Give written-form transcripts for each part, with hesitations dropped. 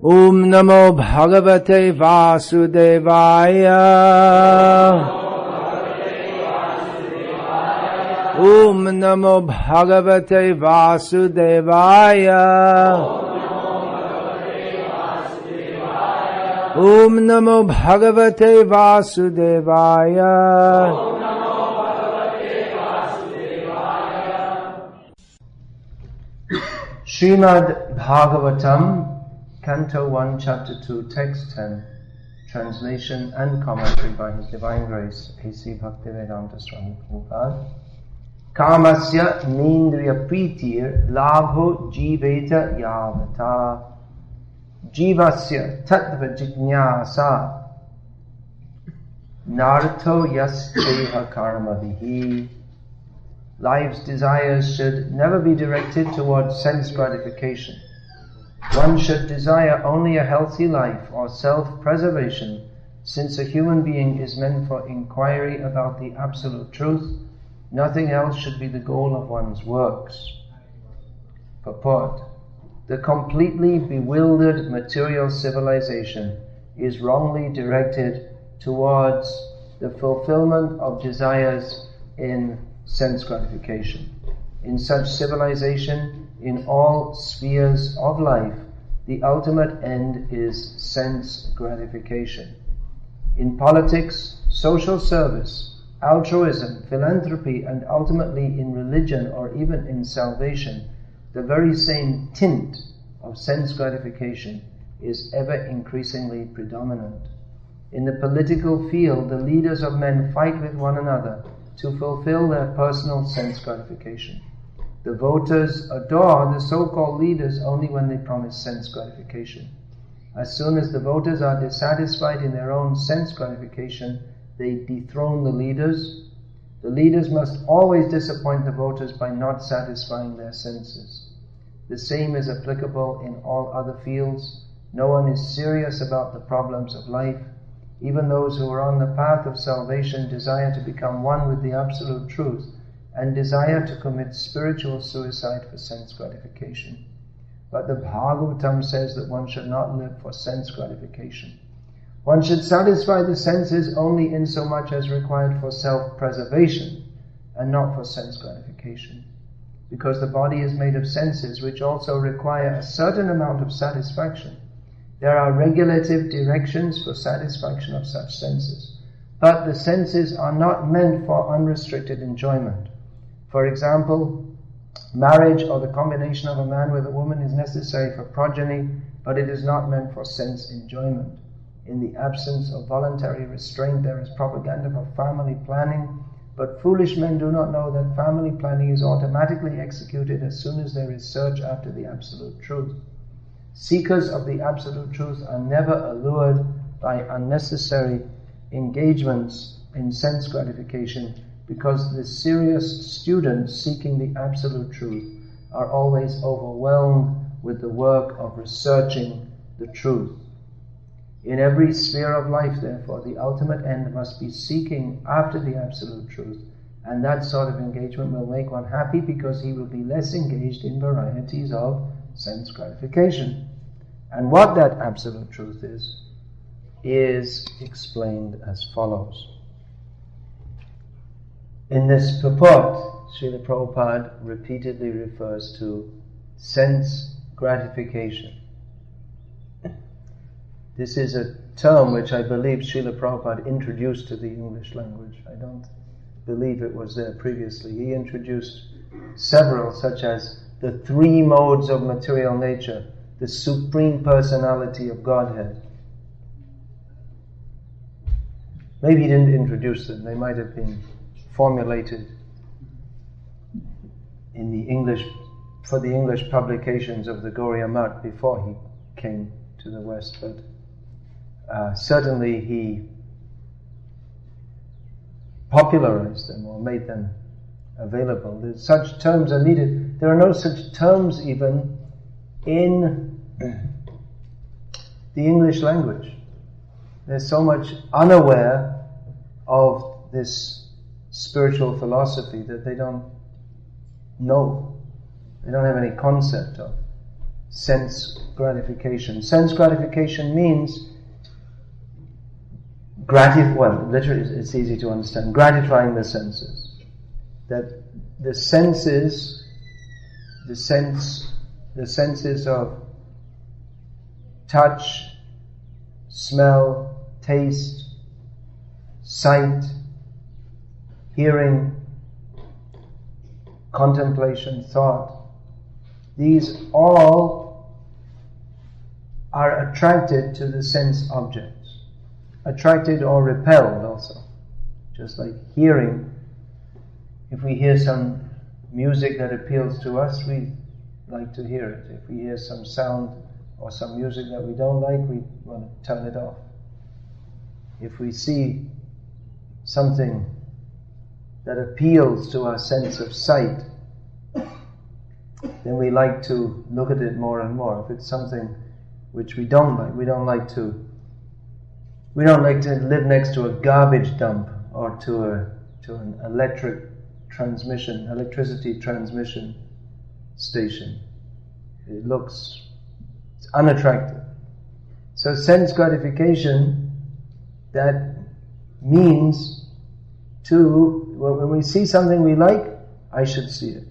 Om Namo Bhagavate Vasudevaya. Om Namo Bhagavate Vasudevaya. Om Namo Bhagavate Vasudevaya. Srimad Bhagavatam, Canto 1, Chapter 2, Text 10, translation and commentary by His Divine Grace, A.C. Bhaktivedanta Swami Prabhupada. Kamasya nindriya pritir labho jiveta yavata jivasya tattva jijñāsa narto yasceha karmavihi. Life's desires should never be directed towards sense gratification. One should desire only a healthy life or self-preservation, since a human being is meant for inquiry about the absolute truth. Nothing else should be the goal of one's works. Purport: the completely bewildered material civilization is wrongly directed towards the fulfillment of desires in sense gratification. In such civilization, in all spheres of life, the ultimate end is sense gratification. In politics, social service, altruism, philanthropy, and ultimately in religion or even in salvation, the very same tint of sense gratification is ever increasingly predominant. In the political field, the leaders of men fight with one another to fulfill their personal sense gratification. The voters adore the so-called leaders only when they promise sense gratification. As soon as the voters are dissatisfied in their own sense gratification, they dethrone the leaders. The leaders must always disappoint the voters by not satisfying their senses. The same is applicable in all other fields. No one is serious about the problems of life. Even those who are on the path of salvation desire to become one with the absolute truth and desire to commit spiritual suicide for sense gratification. But the Bhagavatam says that one should not live for sense gratification. One should satisfy the senses only in so much as required for self-preservation and not for sense gratification. Because the body is made of senses which also require a certain amount of satisfaction. There are regulative directions for satisfaction of such senses. But the senses are not meant for unrestricted enjoyment. For example, marriage or the combination of a man with a woman is necessary for progeny, but it is not meant for sense enjoyment. In the absence of voluntary restraint, there is propaganda for family planning, but foolish men do not know that family planning is automatically executed as soon as there is search after the absolute truth. Seekers of the absolute truth are never allured by unnecessary engagements in sense gratification, because the serious students seeking the absolute truth are always overwhelmed with the work of researching the truth. In every sphere of life, therefore, the ultimate end must be seeking after the absolute truth, and that sort of engagement will make one happy because he will be less engaged in varieties of sense gratification. And what that absolute truth is explained as follows. In this purport, Srila Prabhupada repeatedly refers to sense gratification. This is a term which I believe Srila Prabhupada introduced to the English language. I don't believe it was there previously. He introduced several, such as the three modes of material nature, the Supreme Personality of Godhead. Maybe he didn't introduce them. They might have been formulated in the English, for the English publications of the Gauriya Math before he came to the West, but certainly he popularized them or made them available. Such terms are needed. There are no such terms even in the English language. There's so much unaware of this spiritual philosophy that they don't know. They don't have any concept of sense gratification. Sense gratification means literally it's easy to understand, gratifying the senses. That the senses of touch, smell, taste, sight, hearing, contemplation, thought, these all are attracted to the sense objects. Attracted or repelled also. Just like hearing. If we hear some music that appeals to us, we like to hear it. If we hear some sound or some music that we don't like, we want to turn it off. If we see something that appeals to our sense of sight, then we like to look at it more and more. If it's something which we don't like, we don't like to live next to a garbage dump or to an electricity transmission station. It's unattractive. So sense gratification, that means when we see something we like, I should see it.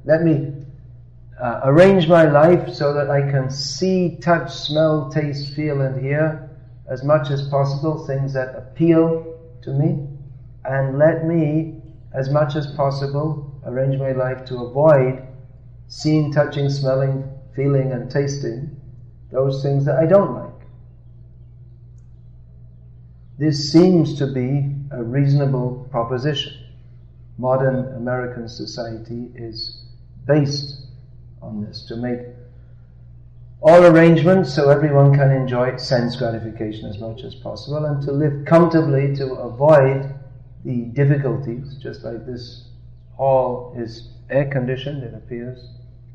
Let me arrange my life so that I can see, touch, smell, taste, feel and hear as much as possible things that appeal to me, and let me, as much as possible, arrange my life to avoid seeing, touching, smelling, feeling and tasting those things that I don't like. This seems to be a reasonable proposition. Modern American society is based on this, to make all arrangements so everyone can enjoy sense gratification as much as possible and to live comfortably, to avoid the difficulties. Just like this hall is air conditioned, it appears.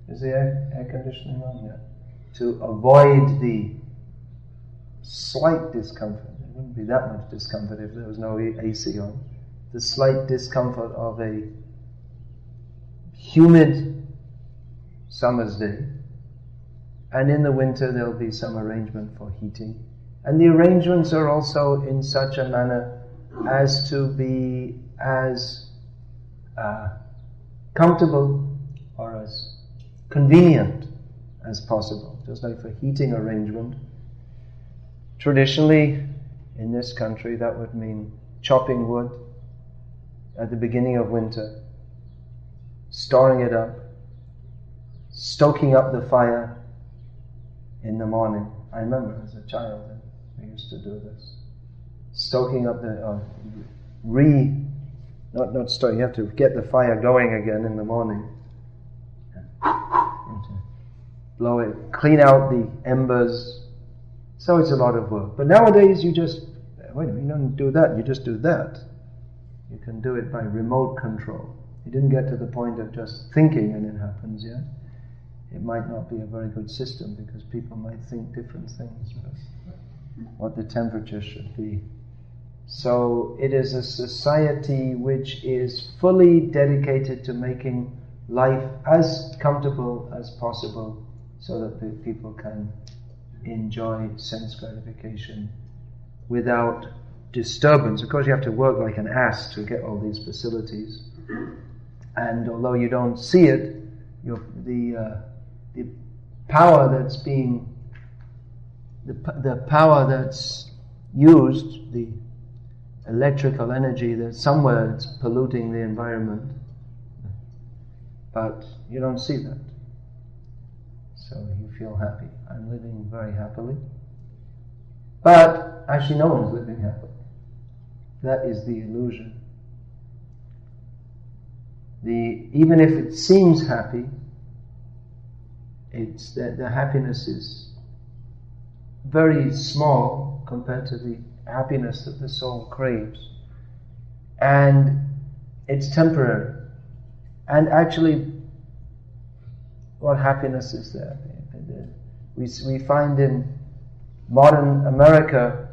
Is the air conditioning on? Yeah. To avoid the slight discomfort. It wouldn't be that much discomfort if there was no AC on. The slight discomfort of a humid summer's day. And in the winter there'll be some arrangement for heating. And the arrangements are also in such a manner as to be as comfortable or as convenient as possible. Just like for heating arrangement. Traditionally, in this country, that would mean chopping wood at the beginning of winter, storing it up, stoking up the fire in the morning. I remember as a child we used to do this. Stoking up not stoking, you have to get the fire going again in the morning. Blow it, clean out the embers. So it's a lot of work. But nowadays you don't do that, you just do that. You can do it by remote control. You didn't get to the point of just thinking and it happens yet. It might not be a very good system because people might think different things about what the temperature should be. So it is a society which is fully dedicated to making life as comfortable as possible so that the people can enjoy sense gratification without disturbance. Of course you have to work like an ass to get all these facilities, and although you don't see it, the power that's being the power that's used, the electrical energy, that somewhere it's polluting the environment, but you don't see that. So you feel happy. I'm living very happily. But actually no one's living happily. That is the illusion. Even if it seems happy, it's that the happiness is very small compared to the happiness that the soul craves. And it's temporary. And actually, what happiness is there? We find in modern America,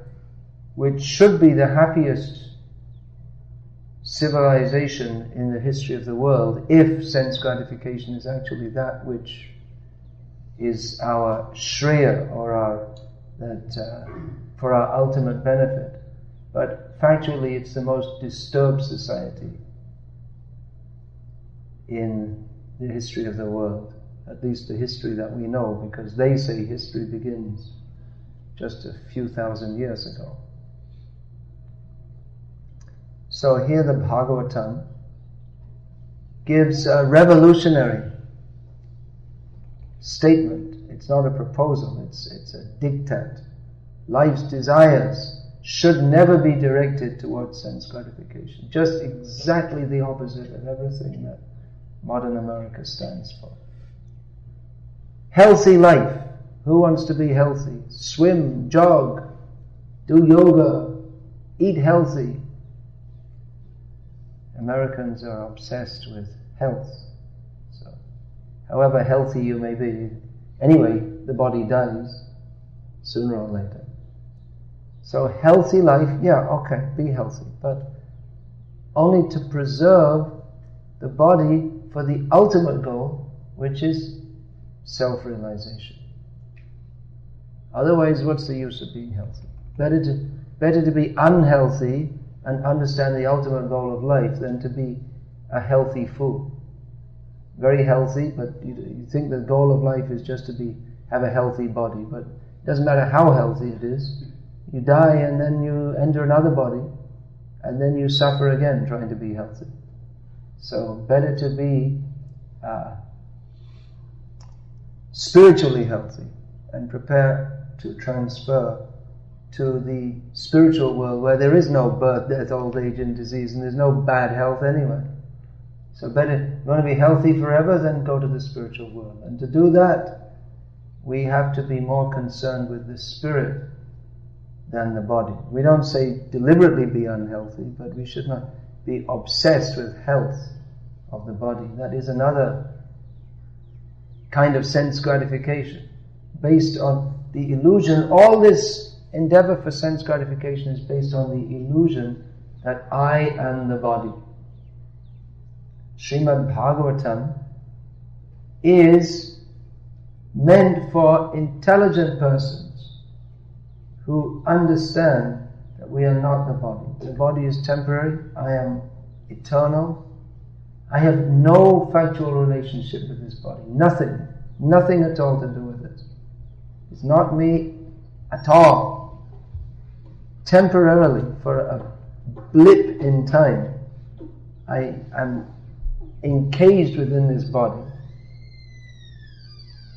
which should be the happiest civilization in the history of the world, if sense gratification is actually that which is our shreya, or for our ultimate benefit. But factually, it's the most disturbed society in the history of the world, at least the history that we know, because they say history begins just a few thousand years ago. So here the Bhagavatam gives a revolutionary statement. It's not a proposal, it's a diktat. Life's desires should never be directed towards sense gratification. Just exactly the opposite of everything that modern America stands for. Healthy life. Who wants to be healthy? Swim, jog, do yoga, eat healthy. Americans are obsessed with health. So, however healthy you may be, anyway, the body dies sooner or later. So healthy life, yeah, okay, be healthy, but only to preserve the body for the ultimate goal, which is self-realization. Otherwise, what's the use of being healthy? Better to be unhealthy and understand the ultimate goal of life than to be a healthy fool. Very healthy, but you think the goal of life is just to have a healthy body, but it doesn't matter how healthy it is. You die and then you enter another body, and then you suffer again trying to be healthy. So better to be spiritually healthy and prepare to transfer to the spiritual world where there is no birth, death, old age and disease, and there's no bad health anyway. So better, you want to be healthy forever, then go to the spiritual world. And to do that, we have to be more concerned with the spirit than the body. We don't say deliberately be unhealthy, but we should not be obsessed with health of the body. That is another kind of sense gratification based on the illusion. All this endeavor for sense gratification is based on the illusion that I am the body. Srimad Bhagavatam is meant for intelligent persons who understand that we are not the body. The body is temporary, I am eternal. I have no factual relationship with this body. Nothing at all to do with it. It's not me at all. Temporarily, for a blip in time, I am encaged within this body.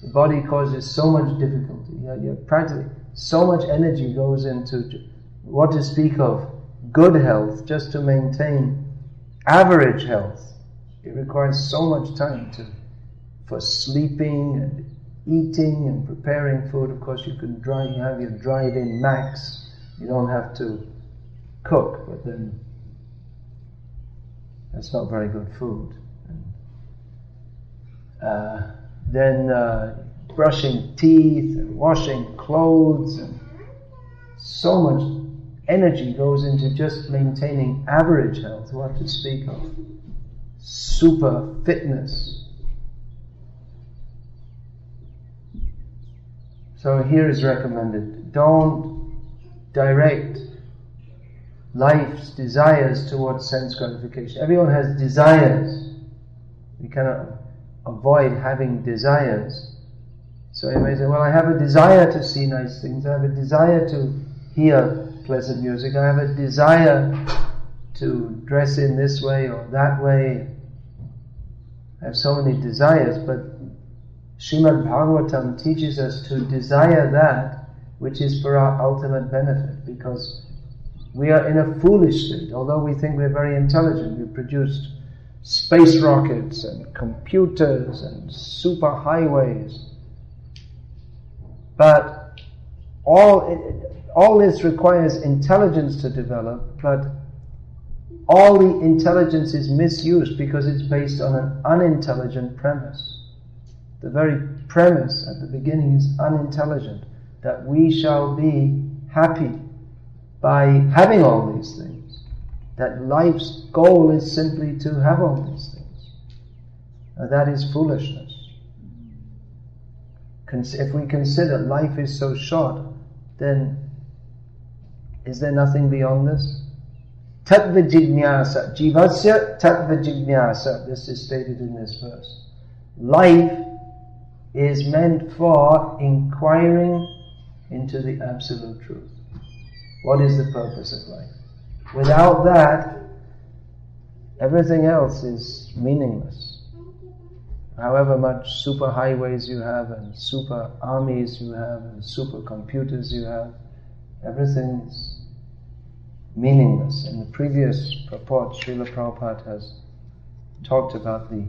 The body causes so much difficulty. You're practically, so much energy goes into what to speak of good health, just to maintain average health. It requires so much time for sleeping and eating and preparing food. Of course, you have your drive-in Max. You don't have to cook, but then that's not very good food. Then brushing teeth and washing clothes, and so much energy goes into just maintaining average health, what to speak of super fitness. So here is recommended, don't direct life's desires towards sense gratification. Everyone has desires. We cannot avoid having desires. So you may say, well, I have a desire to see nice things, I have a desire to hear pleasant music, I have a desire to dress in this way or that way. I have so many desires, but Srimad Bhagavatam teaches us to desire that which is for our ultimate benefit, because we are in a foolish state. Although we think we're very intelligent, we've produced space rockets and computers and super highways, but all this requires intelligence to develop, but all the intelligence is misused because it's based on an unintelligent premise. The very premise at the beginning is unintelligent, that we shall be happy by having all these things, that life's goal is simply to have all these things. Now that is foolishness. if we consider life is so short, then is there nothing beyond this? Tattva jijñāsa, jivasya tattva jijñāsa. This is stated in this verse. Life is meant for inquiring into the absolute truth. What is the purpose of life? Without that, everything else is meaningless. However much super highways you have and super armies you have and super computers you have, everything's meaningless. In the previous purport, Srila Prabhupada has talked about the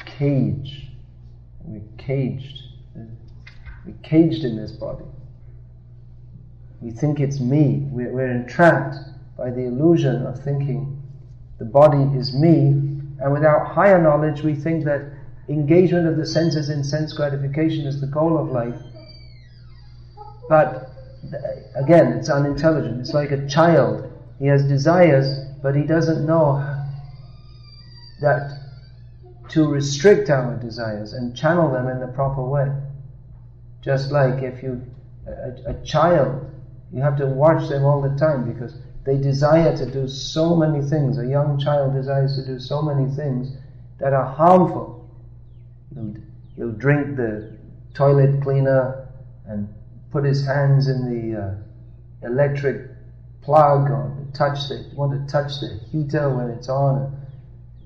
cage. We're caged in this body. We think it's me. We're entrapped by the illusion of thinking the body is me, and without higher knowledge we think that engagement of the senses in sense gratification is the goal of life. But again, it's unintelligent. It's like a child. He has desires, but he doesn't know that to restrict our desires and channel them in the proper way. Just like if a child, you have to watch them all the time because they desire to do so many things. A young child desires to do so many things that are harmful. He'll drink the toilet cleaner and put his hands in the electric plug or want to touch the heater when it's on.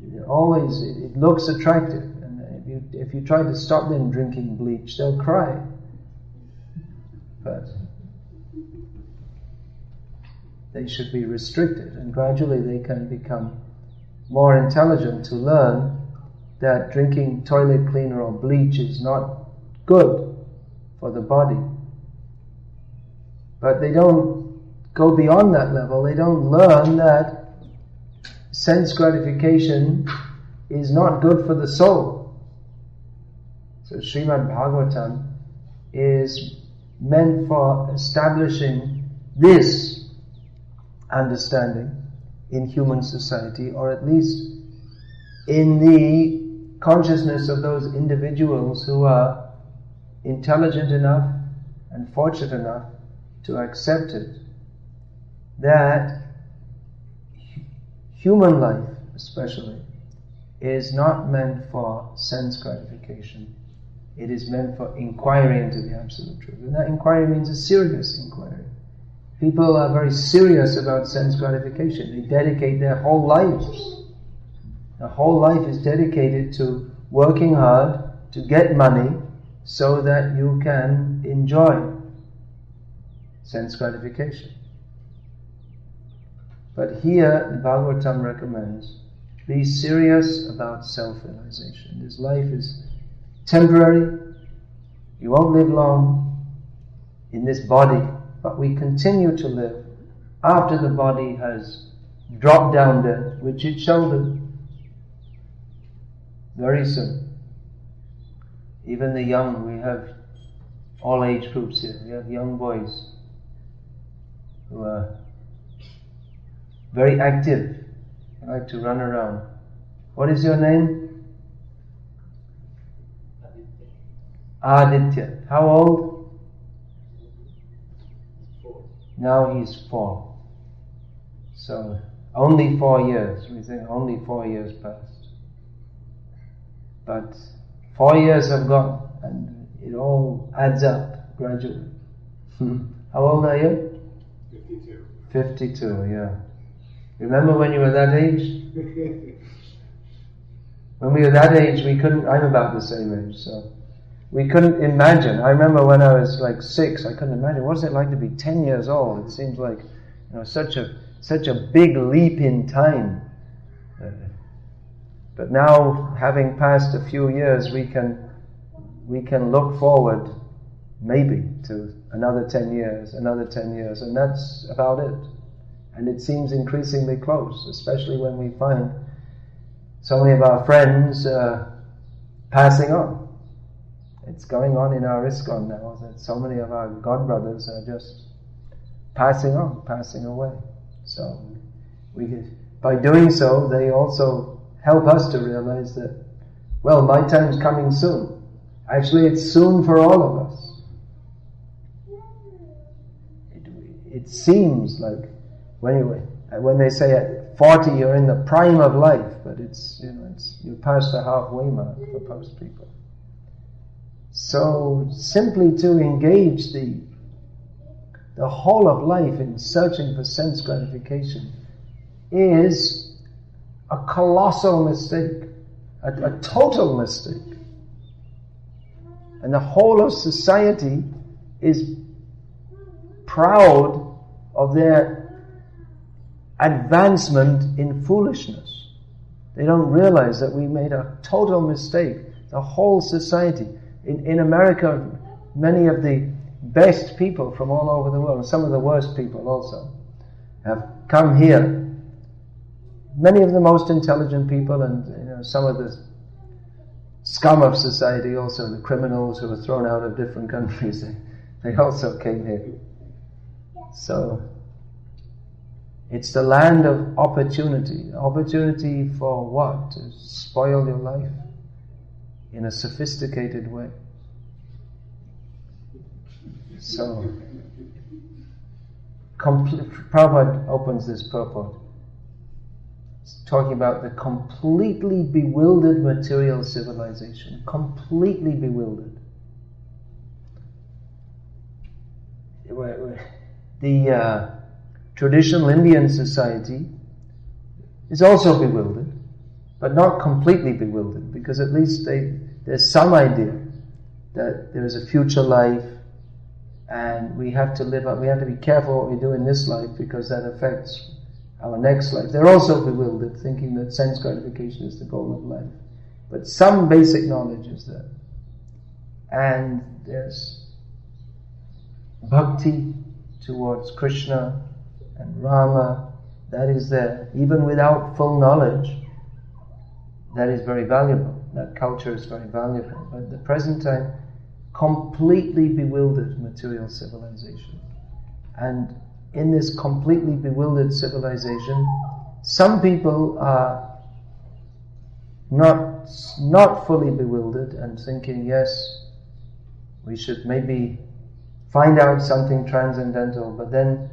It looks attractive, and if you try to stop them drinking bleach, they'll cry. But they should be restricted, and gradually they can become more intelligent to learn that drinking toilet cleaner or bleach is not good for the body. But they don't go beyond that level. They don't learn that sense gratification is not good for the soul. So Srimad Bhagavatam is meant for establishing this understanding in human society, or at least in the consciousness of those individuals who are intelligent enough and fortunate enough to accept it, that human life especially is not meant for sense gratification. It is meant for inquiry into the absolute truth. And that inquiry means a serious inquiry. People are very serious about sense gratification. They dedicate their whole lives. Their whole life is dedicated to working hard to get money so that you can enjoy sense gratification. But here, the Bhagavatam recommends, be serious about self-realization. This life is temporary. You won't live long in this body, but we continue to live after the body has dropped down dead, which it shall do very soon. Even the young, we have all age groups here. We have young boys who are very active. They like to run around. What is your name? Aditya. How old? 4. Now he's 4. So only 4 years. We think only 4 years passed. But 4 years have gone, and it all adds up gradually. How old are you? 52. 52, yeah. Remember when you were that age? When we were that age, we couldn't, I'm about the same age, so we couldn't imagine. I remember when I was like 6, I couldn't imagine, what's it like to be 10 years old? It seems like, such a big leap in time. But now, having passed a few years, we can look forward, maybe, to another 10 years, and that's about it. And it seems increasingly close, especially when we find so many of our friends passing on. It's going on in our ISKCON now, that so many of our godbrothers are just passing on, passing away. So, by doing so, they also help us to realize that, well, my time's coming soon. Actually, it's soon for all of us. It seems like when they say at 40 you're in the prime of life, but you're past the halfway mark for most people. So simply to engage the whole of life in searching for sense gratification is a colossal mistake, a total mistake. And the whole of society is proud of their advancement in foolishness. They don't realize that we made a total mistake. The whole society. In America, many of the best people from all over the world, and some of the worst people also, have come here. Many of the most intelligent people, and some of the scum of society also, the criminals who were thrown out of different countries, they also came here. So, it's the land of opportunity. Opportunity for what? To spoil your life in a sophisticated way. So, Prabhupada opens this purport talking about the completely bewildered material civilization. Completely bewildered. The traditional Indian society is also bewildered, but not completely bewildered, because at least there's some idea that there is a future life, and we have to be careful what we do in this life, because that affects our next life. They're also bewildered, thinking that sense gratification is the goal of life. But some basic knowledge is there. And there's bhakti towards Krishna and Rama, that is there. Even without full knowledge, that is very valuable. That culture is very valuable. But at the present time, completely bewildered material civilization. And in this completely bewildered civilization, some people are not fully bewildered and thinking, yes, we should maybe find out something transcendental, but then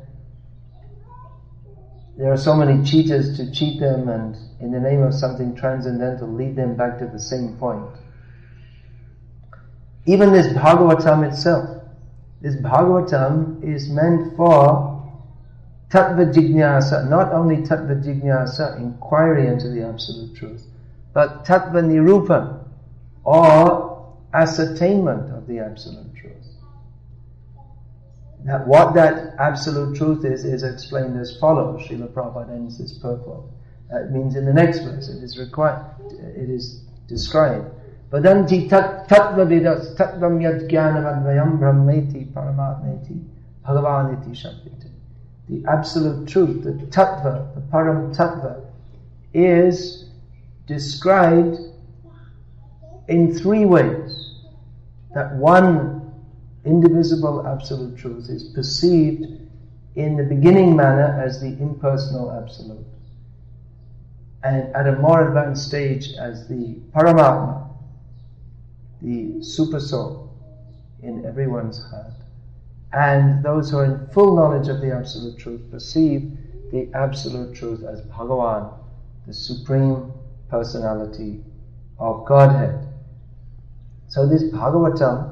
there are so many cheaters to cheat them, and in the name of something transcendental lead them back to the same point. Even this Bhagavatam itself, this Bhagavatam is meant for tattva jignasa, not only tattva jignasa, inquiry into the absolute truth, but tattva nirupa, or ascertainment of the absolute truth. Now, what that absolute truth is explained as follows. Srila Prabhupada ends this purport. It means in the next verse it is described. Vadanti tattva vidas tattvam yad jnanavadvayam brahmeti paramatmeti bhagavaniti shakti. The absolute truth, the tattva, the param tattva, is described in three ways. That one indivisible absolute truth is perceived in the beginning manner as the impersonal absolute, and at a more advanced stage as the Paramatma, the super soul in everyone's heart. And those who are in full knowledge of the absolute truth perceive the absolute truth as Bhagavan, the supreme personality of Godhead. So this Bhagavatam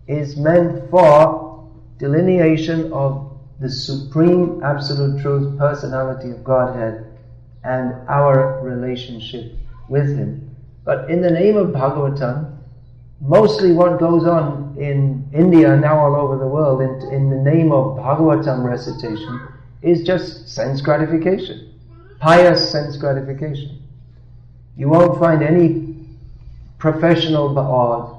is meant for delineation of the supreme absolute truth, personality of Godhead, and our relationship with Him. But in the name of Bhagavatam, mostly what goes on in India and now all over the world in the name of Bhagavatam recitation is just sense gratification, pious sense gratification. You won't find any professional Bhagavatam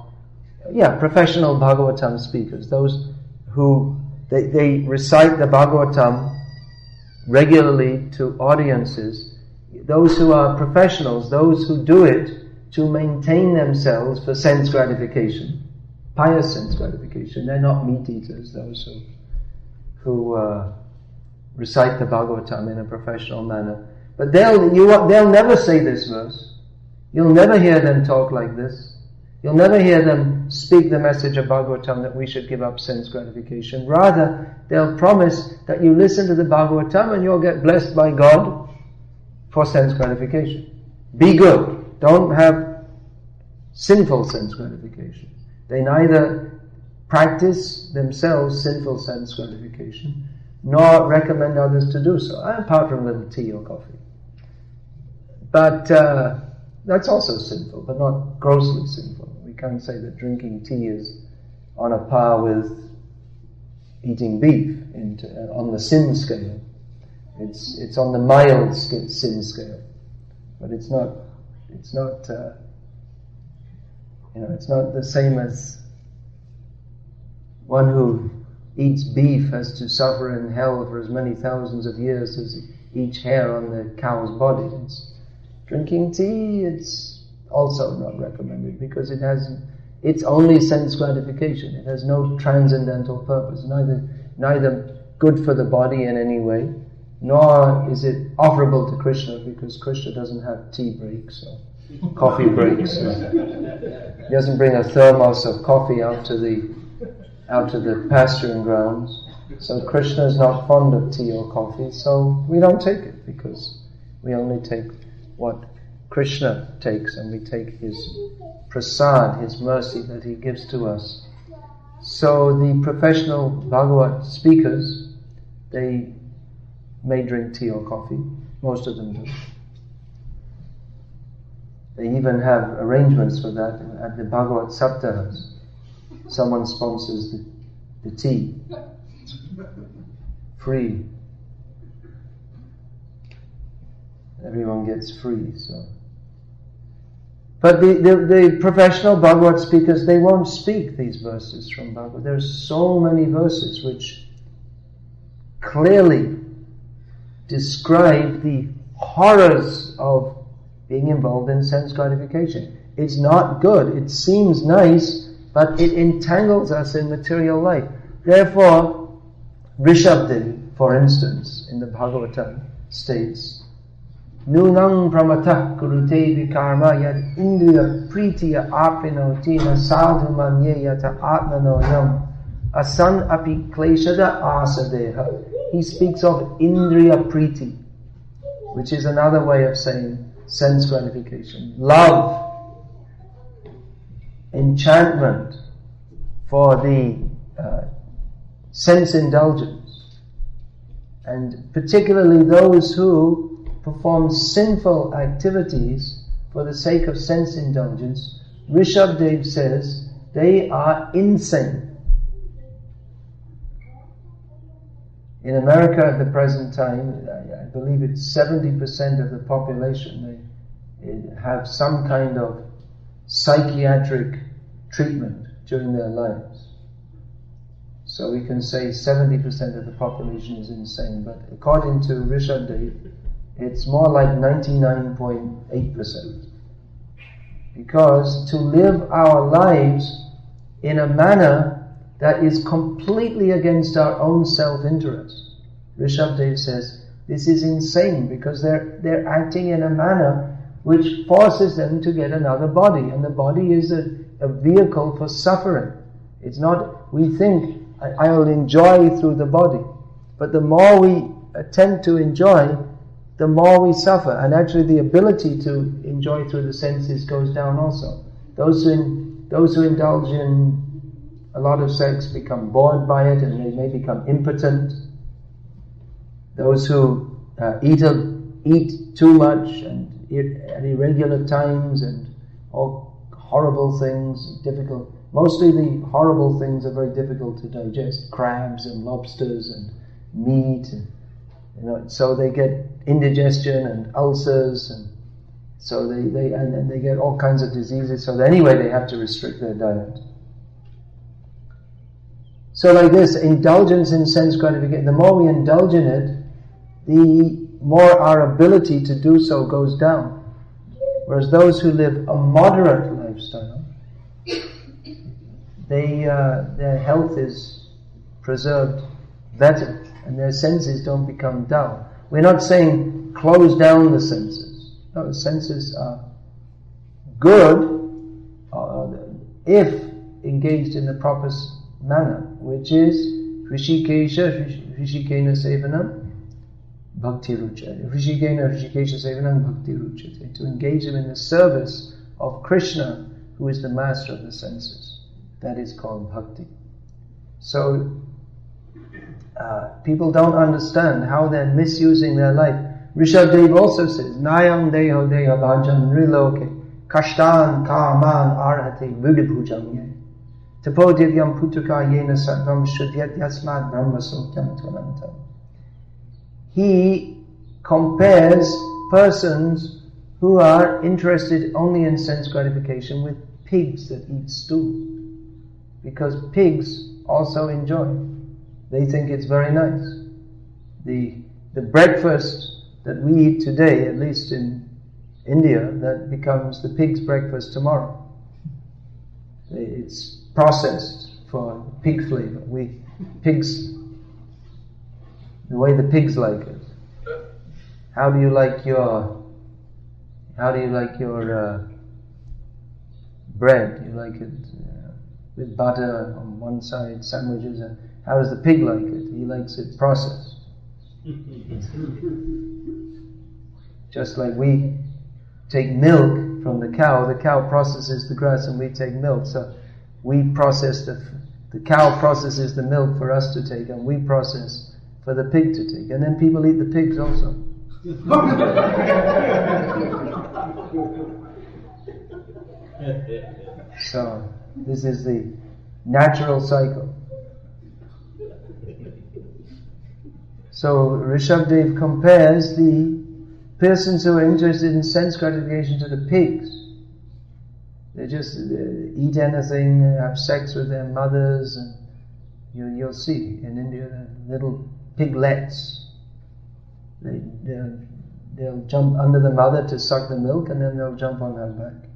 speakers, those who they recite the Bhagavatam regularly to audiences, those who are professionals, those who do it to maintain themselves for sense gratification, pious sense gratification. They're not meat eaters, those who recite the Bhagavatam in a professional manner. But they'll never say this verse. You'll never hear them talk like this. You'll never hear them speak the message of Bhagavatam that we should give up sense gratification. Rather, they'll promise that you listen to the Bhagavatam and you'll get blessed by God for sense gratification. Be good. Don't have sinful sense gratification. They neither practice themselves sinful sense gratification, nor recommend others to do so, apart from a little tea or coffee. But that's also sinful, but not grossly sinful. We can't say that drinking tea is on a par with eating beef on the sin scale. It's on the mild sin scale, but it's not the same as one who eats beef has to suffer in hell for as many thousands of years as each hair on the cow's body. Drinking tea, it's also not recommended because it's only sense gratification. It has no transcendental purpose, neither good for the body in any way, nor is it offerable to Krishna because Krishna doesn't have tea breaks or coffee breaks. He doesn't bring a thermos of coffee out to the pasturing grounds. So Krishna is not fond of tea or coffee, so we don't take it because we only take what Krishna takes, and we take his prasad, his mercy that he gives to us. So the professional Bhagavad speakers, they may drink tea or coffee. Most of them do. They even have arrangements for that at the Bhagavad Saptahas. Someone sponsors the tea. Free. Everyone gets free, so. But the professional Bhagavad speakers, they won't speak these verses from Bhagavad. There's so many verses which clearly describe the horrors of being involved in sense gratification. It's not good. It seems nice, but it entangles us in material life. Therefore, Rishabdev, for instance, in the Bhagavatam states, Nunang pramatah kurute vikarma yad indriya pritiya apinoti na sadhu manye yata atmanoyam asan api kleshada asadeha. He speaks of indriya priti, which is another way of saying sense gratification. Love, enchantment for the sense indulgence, and particularly those who perform sinful activities for the sake of sense indulgence. Rishabdev says they are insane. In America at the present time, I believe it's 70% of the population, they have some kind of psychiatric treatment during their lives. So we can say 70% of the population is insane, but according to Rishabdev, it's more like 99.8%. Because to live our lives in a manner that is completely against our own self-interest, Rishabdev says, this is insane because they're acting in a manner which forces them to get another body, and the body is a vehicle for suffering. It's not, we think, I will enjoy through the body, but the more we attempt to enjoy, the more we suffer, and actually the ability to enjoy through the senses goes down also. Those who indulge in a lot of sex become bored by it, and they may become impotent. Those who eat too much and at irregular times and all horrible things, difficult. Mostly the horrible things are very difficult to digest. Crabs and lobsters and meat, and, so they get indigestion and ulcers, and so they get all kinds of diseases. So anyway, they have to restrict their diet. So like this, indulgence in sense gratification, the more we indulge in it, the more our ability to do so goes down. Whereas those who live a moderate lifestyle, their health is preserved better, and their senses don't become dull. We're not saying close down the senses. No, the senses are good. if engaged in the proper manner, which is Hrishikena Sevanam Bhakti Ruchate. Hrishikesha Sevanam Bhakti Ruchate. To engage them in the service of Krishna, who is the master of the senses. That is called bhakti. So, people don't understand how they're misusing their life. Rishabdev also says, Nayam deho deha bhajan nriloke kashtan kaman arhate buddhibhujam ye. Tapo divyam putuka yena sattvam shudyat yasmad brahma sotyam tvanantam. He compares persons who are interested only in sense gratification with pigs that eat stew. Because pigs also enjoy. They think it's very nice. The breakfast that we eat today, at least in India, that becomes the pig's breakfast tomorrow. It's processed for pig flavor. The way the pigs like it. How do you like your bread? You like it with butter on one side, sandwiches, and how does the pig like it? He likes it processed. Just like we take milk from the cow processes the grass and we take milk. So we process the cow processes the milk for us to take, and we process for the pig to take. And then people eat the pigs also. So this is the natural cycle. So Rishabdev compares the persons who are interested in sense gratification to the pigs. They just eat anything, have sex with their mothers, and you'll see in India the little piglets. They'll jump under the mother to suck the milk, and then they'll jump on her back.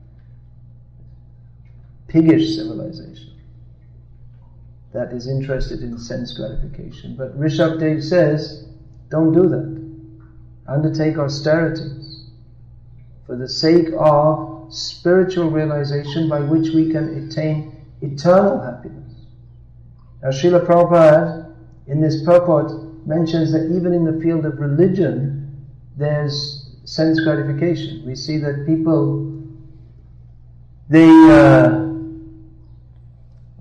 Piggish civilization that is interested in sense gratification. But Rishabdev says, don't do that. Undertake austerities for the sake of spiritual realization by which we can attain eternal happiness. Now Srila Prabhupada in this purport mentions that even in the field of religion there's sense gratification. We see that people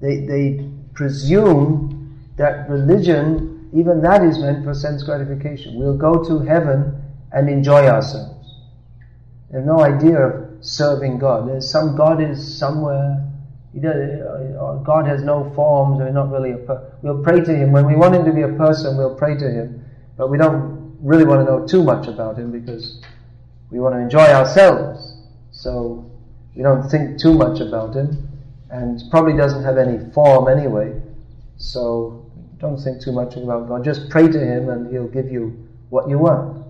they presume that religion, even that is meant for sense gratification. We'll go to heaven and enjoy ourselves. They have no idea of serving God. There's some God is somewhere. God has no forms. We're not really we'll pray to Him. When we want Him to be a person, we'll pray to Him. But we don't really want to know too much about Him because we want to enjoy ourselves. So we don't think too much about Him. And probably doesn't have any form anyway. So don't think too much about God. Just pray to Him and He'll give you what you want.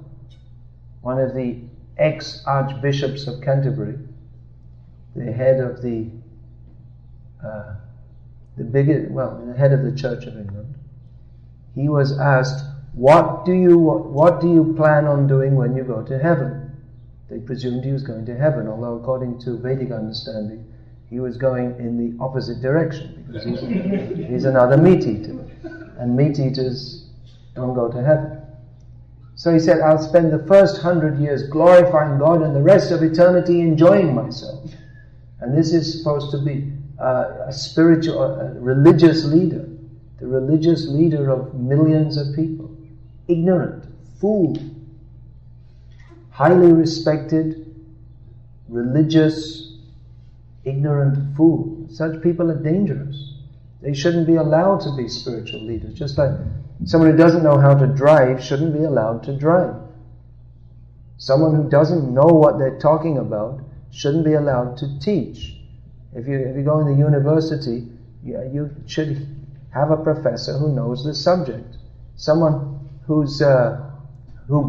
One of the ex-archbishops of Canterbury, the head of the head of the Church of England, he was asked, what do you plan on doing when you go to heaven? They presumed he was going to heaven, although according to Vedic understanding, he was going in the opposite direction, because he's another meat eater. And meat eaters don't go to heaven. So he said, I'll spend the first 100 years glorifying God and the rest of eternity enjoying myself. And this is supposed to be a spiritual, religious leader. The religious leader of millions of people. Ignorant, fool, highly respected, religious, ignorant fool. Such people are dangerous. They shouldn't be allowed to be spiritual leaders. Just like someone who doesn't know how to drive shouldn't be allowed to drive. Someone who doesn't know what they're talking about shouldn't be allowed to teach. If you go in the university, you should have a professor who knows the subject. Someone who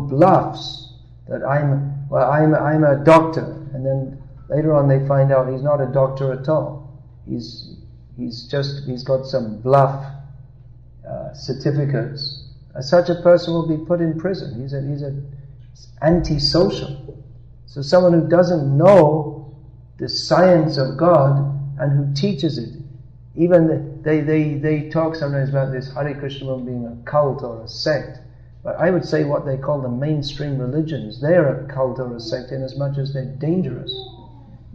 bluffs that I'm a doctor, and then later on they find out he's not a doctor at all. He's got some bluff certificates. Such a person will be put in prison. He's antisocial. So someone who doesn't know the science of God and who teaches it. Even they talk sometimes about this Hare Krishna movement being a cult or a sect. But I would say what they call the mainstream religions, they're a cult or a sect in as much as they're dangerous.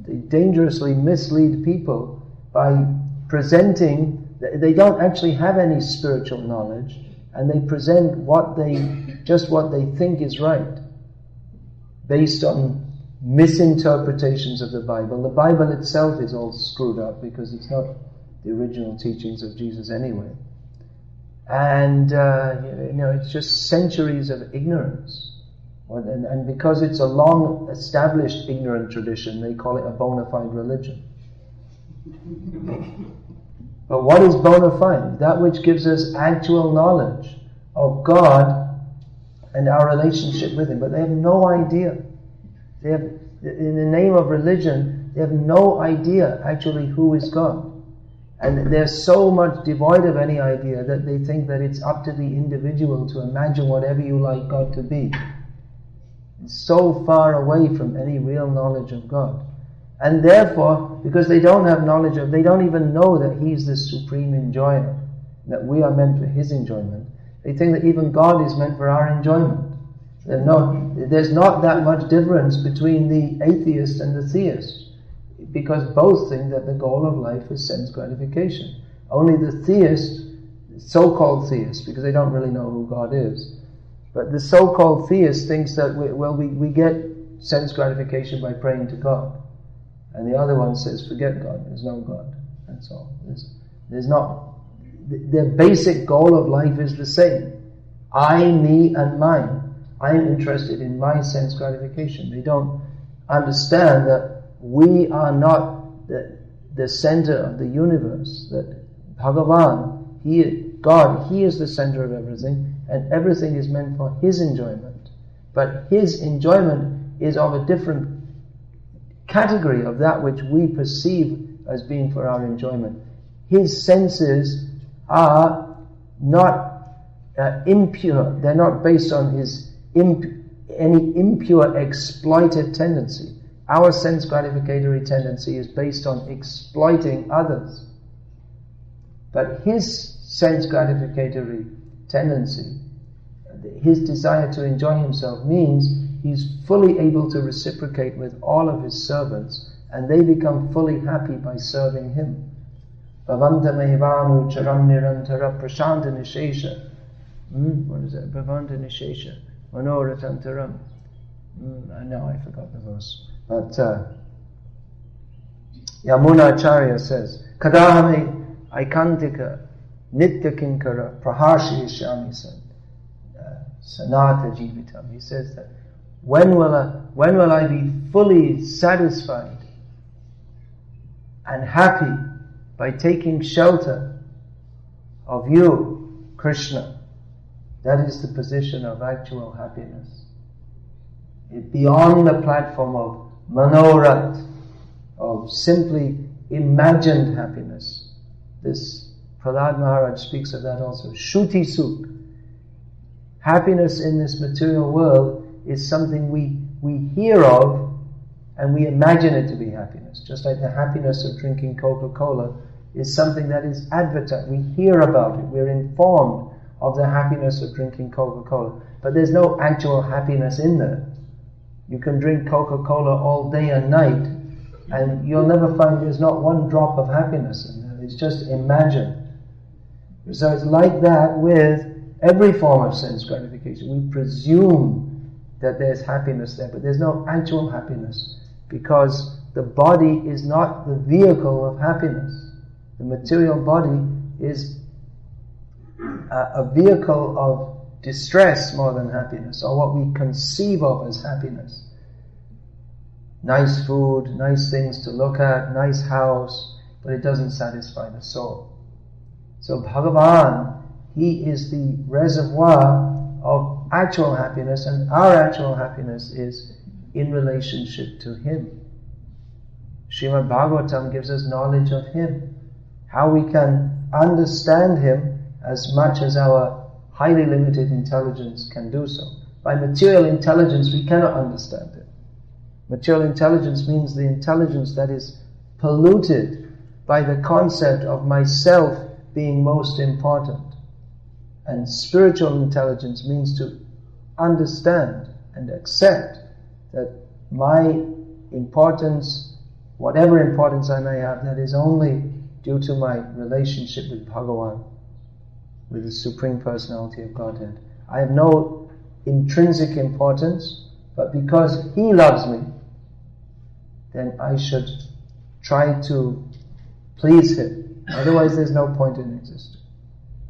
They dangerously mislead people by presenting, they don't actually have any spiritual knowledge, and they present what they think is right, based on misinterpretations of the Bible. The Bible itself is all screwed up because it's not the original teachings of Jesus anyway. And, it's just centuries of ignorance. And because it's a long established ignorant tradition, they call it a bona fide religion. But what is bona fide? That which gives us actual knowledge of God and our relationship with Him. But they have no idea. They have, in the name of religion, they have no idea actually who is God. And they're so much devoid of any idea that they think that it's up to the individual to imagine whatever you like God to be. It's so far away from any real knowledge of God. And therefore, because they don't have knowledge of, they don't even know that He's the supreme enjoyer, that we are meant for His enjoyment. They think that even God is meant for our enjoyment. There's not that much difference between the atheist and the theist, because both think that the goal of life is sense gratification. Only the theist, so-called theist, because they don't really know who God is, but the so-called theist thinks that we get sense gratification by praying to God. And the other one says, forget God, there's no God. That's all. There's not. Their basic goal of life is the same. I, me, and mine. I am interested in my sense gratification. They don't understand that we are not the center of the universe. That Bhagavan, God, He is the center of everything, and everything is meant for His enjoyment. But His enjoyment is of a different category of that which we perceive as being for our enjoyment. His senses are not impure. They're not based on His any impure, exploited tendency. Our sense gratificatory tendency is based on exploiting others. But His sense gratificatory tendency, His desire to enjoy Himself, means He's fully able to reciprocate with all of His servants, and they become fully happy by serving Him. Bhavanta mehivanu charam nirantara prashanta nishesha. What is that? Bhavanta nishesha. Manoratantaram. No, I forgot the verse. But Yamuna Acharya says, Kadahame aikantika nitya kinkara praharshi yashyami sanata jivitam. He says that when will I be fully satisfied and happy by taking shelter of you, Krishna? That is the position of actual happiness. Beyond the platform of manorat, of simply imagined happiness. This Prahlad Maharaj speaks of that also. Shuti Sukh. Happiness in this material world is something we hear of and we imagine it to be happiness. Just like the happiness of drinking Coca-Cola is something that is advertised. We hear about it. We're informed of the happiness of drinking Coca-Cola. But there's no actual happiness in there. You can drink Coca-Cola all day and night, and you'll never find there's not one drop of happiness in there. It's just imagined. So it's like that with every form of sense gratification. We presume that there's happiness there, but there's no actual happiness, because the body is not the vehicle of happiness. The material body is a vehicle of distress more than happiness, or what we conceive of as happiness. Nice food, nice things to look at, nice house, but it doesn't satisfy the soul. So Bhagavan, He is the reservoir of actual happiness, and our actual happiness is in relationship to Him. Srimad Bhagavatam gives us knowledge of Him, how we can understand Him as much as our highly limited intelligence can do so. By material intelligence, we cannot understand it. Material intelligence means the intelligence that is polluted by the concept of myself being most important. And spiritual intelligence means to understand and accept that my importance, whatever importance I may have, that is only due to my relationship with Bhagavan, with the Supreme Personality of Godhead. I have no intrinsic importance, but because He loves me, then I should try to please Him. Otherwise there's no point in existence.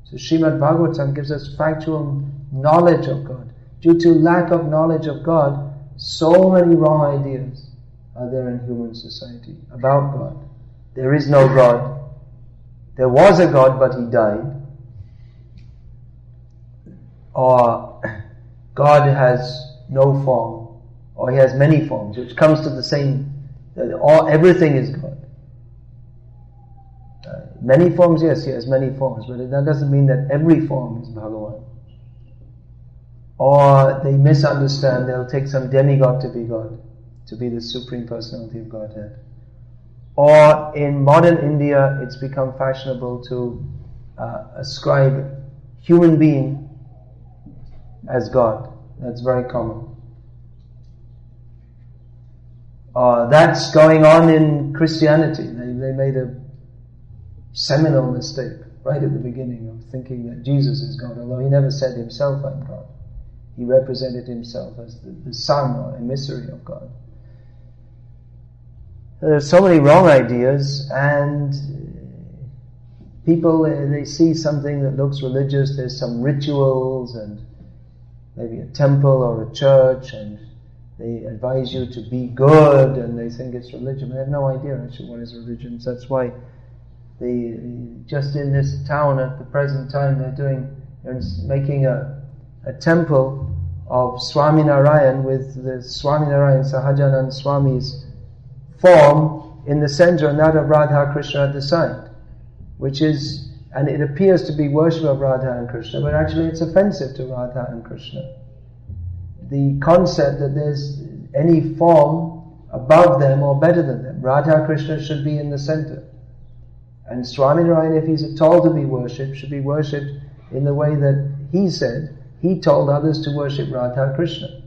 So Srimad Bhagavatam gives us factual knowledge of God. Due to lack of knowledge of God, so many wrong ideas are there in human society about God. There is no God. There was a God, but He died. Or God has no form, or He has many forms, which comes to the same, everything is God. Many forms, yes, He has many forms, but that doesn't mean that every form is Bhagavan. Or they misunderstand, they'll take some demigod to be God, to be the Supreme Personality of Godhead. Or in modern India, it's become fashionable to ascribe human being as God. That's very common. That's going on in Christianity. They made a seminal mistake right at the beginning of thinking that Jesus is God, although He never said Himself, I'm God. He represented Himself as the Son or emissary of God. There are so many wrong ideas, and people, they see something that looks religious, there's some rituals and maybe a temple or a church, and they advise you to be good, and they think it's religion. They have no idea actually what is religion. So that's why just in this town at the present time, they're making a temple of Swami Narayan with the Swami Narayan Sahajanand Swami's form in the center and that of Radha Krishna at the side, and it appears to be worship of Radha and Krishna, but actually it's offensive to Radha and Krishna. The concept that there's any form above them or better than them. Radha Krishna should be in the center. And Swami Narayan, if he's at all to be worshipped, should be worshipped in the way that he said. He told others to worship Radha Krishna.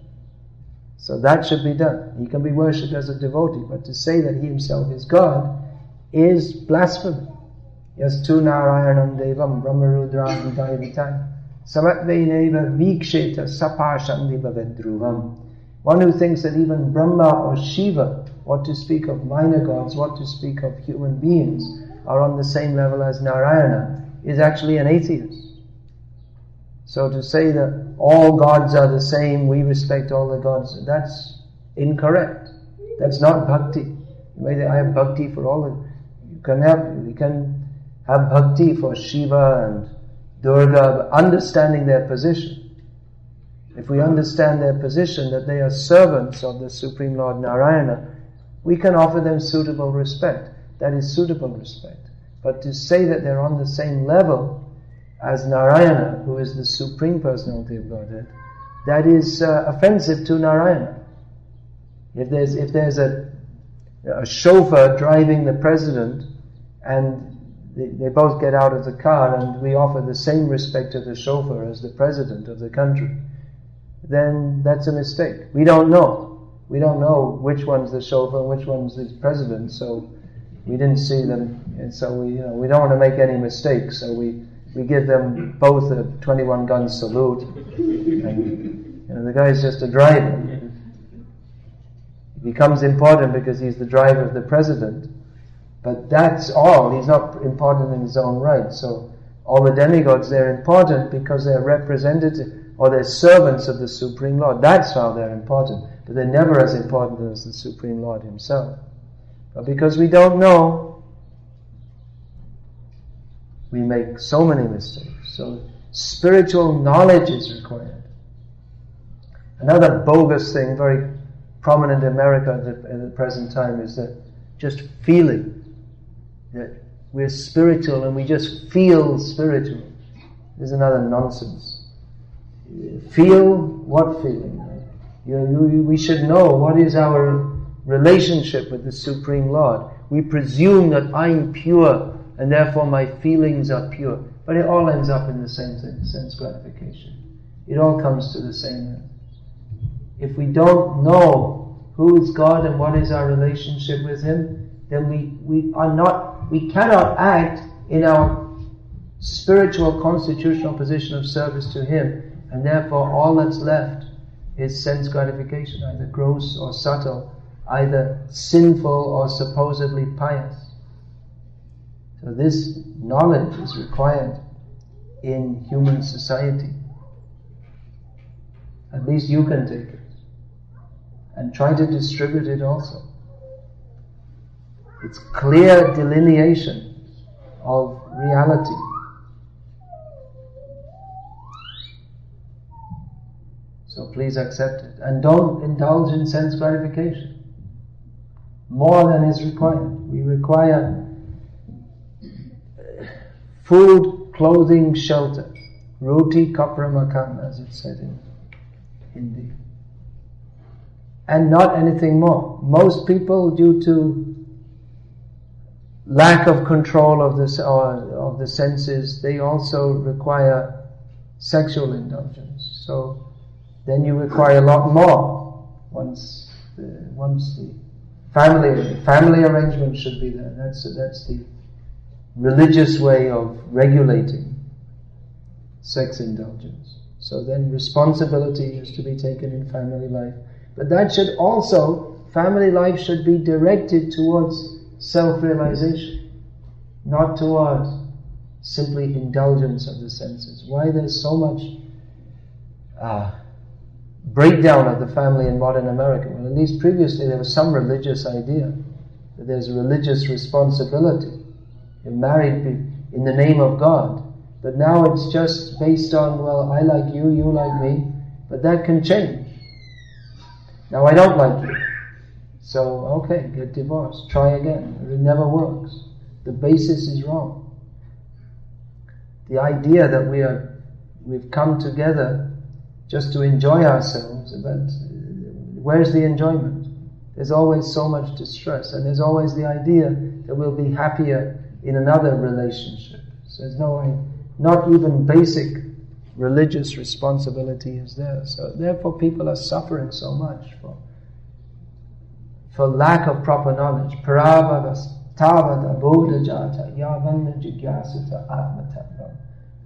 So that should be done. He can be worshipped as a devotee, but to say that he himself is God is blasphemy. Yastu Narayanam Devam Brahmarudram Daivitan Samatvaineva Viksheta Sapashandi Bhavedruvam. One who thinks that even Brahma or Shiva, what to speak of minor gods, what to speak of human beings, are on the same level as Narayana, is actually an atheist. So to say that all gods are the same, we respect all the gods, that's incorrect. That's not bhakti. Maybe I have bhakti for all of them. We can have bhakti for Shiva and Durga, understanding their position. If we understand their position, that they are servants of the Supreme Lord Narayana, we can offer them suitable respect. That is suitable respect. But to say that they're on the same level as Narayana, who is the Supreme Personality of Godhead, that is offensive to Narayana. If there's a chauffeur driving the president, and they both get out of the car, and we offer the same respect to the chauffeur as the president of the country, then that's a mistake. We don't know. We don't know which one's the chauffeur and which one's the president, so we didn't see them, and so we don't want to make any mistakes, so we give them both a 21-gun salute, and the guy's just a driver. He becomes important because he's the driver of the president, but that's all. He's not important in his own right. So all the demigods, they're important because they're representative, or they're servants of the Supreme Lord. That's how they're important, but they're never as important as the Supreme Lord Himself. But because we don't know, we make so many mistakes. So spiritual knowledge is required. Another bogus thing, very prominent in America at the present time, is that just feeling that we're spiritual and we just feel spiritual. This is another nonsense. Feel? What feeling? We should know what is our relationship with the Supreme Lord. we presume that I'm pure and therefore my feelings are pure. But it all ends up in the same thing, sense gratification. It all comes to the same end. If we don't know who is God and what is our relationship with Him, then we cannot act in our spiritual constitutional position of service to Him, and therefore all that's left is sense gratification, either gross or subtle, either sinful or supposedly pious. So this knowledge is required in human society. At least you can take it and try to distribute it also. It's clear delineation of reality. So please accept it. And don't indulge in sense gratification more than is required. We require food, clothing, shelter. Roti kapra makan, as it said in Hindi. And not anything more. Most people, due to lack of control of this of the senses, they also require sexual indulgence. So then you require a lot more once the family arrangement should be there. That's the religious way of regulating sex indulgence. So then responsibility is to be taken in family life. But that should also, family life should be directed towards self-realization, not towards simply indulgence of the senses. Why there's so much breakdown of the family in modern America? Well, at least previously there was some religious idea that there's a religious responsibility. You're married in the name of God. But now it's just based on, well, I like you, you like me, but that can change. Now I don't like you. So, okay, get divorced. Try again. It never works. The basis is wrong. The idea that we've come together just to enjoy ourselves, but where's the enjoyment? There's always so much distress, and there's always the idea that we'll be happier in another relationship. So there's not even basic religious responsibility is there. So therefore people are suffering so much for lack of proper knowledge.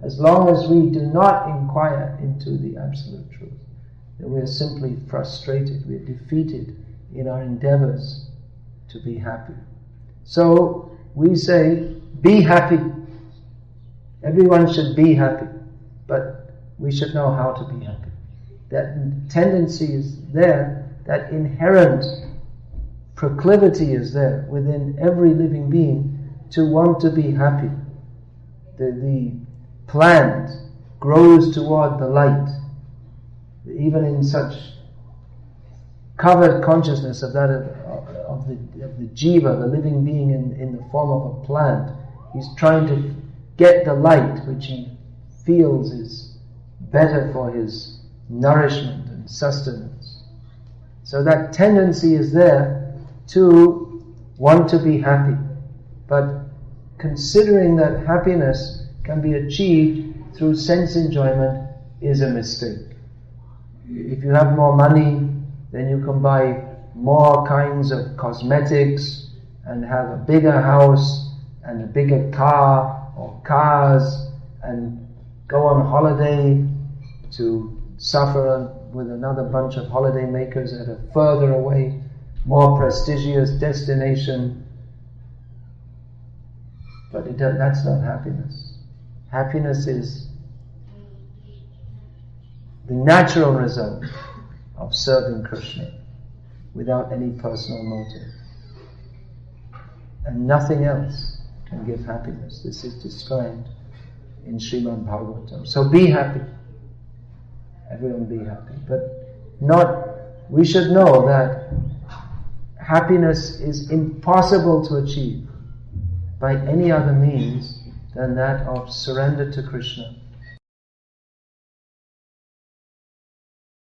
As long as we do not inquire into the absolute truth, then we are simply frustrated, we are defeated in our endeavors to be happy. So we say, be happy. Everyone should be happy, but we should know how to be happy. That tendency is there, that inherent proclivity is there within every living being to want to be happy. The plant grows toward the light. Even in such covered consciousness of that of the jiva, the living being in the form of a plant, he's trying to get the light which he feels is better for his nourishment and sustenance. So that tendency is there to want to be happy. But considering that happiness can be achieved through sense enjoyment is a mistake. If you have more money, then you can buy more kinds of cosmetics and have a bigger house and a bigger car or cars and go on holiday to suffer with another bunch of holiday makers at a further away, more prestigious destination. But that's not happiness. Happiness is the natural result of serving Krishna without any personal motive. And nothing else can give happiness. This is described in Srimad Bhagavatam. So be happy. Everyone be happy. But we should know that happiness is impossible to achieve by any other means than that of surrender to Krishna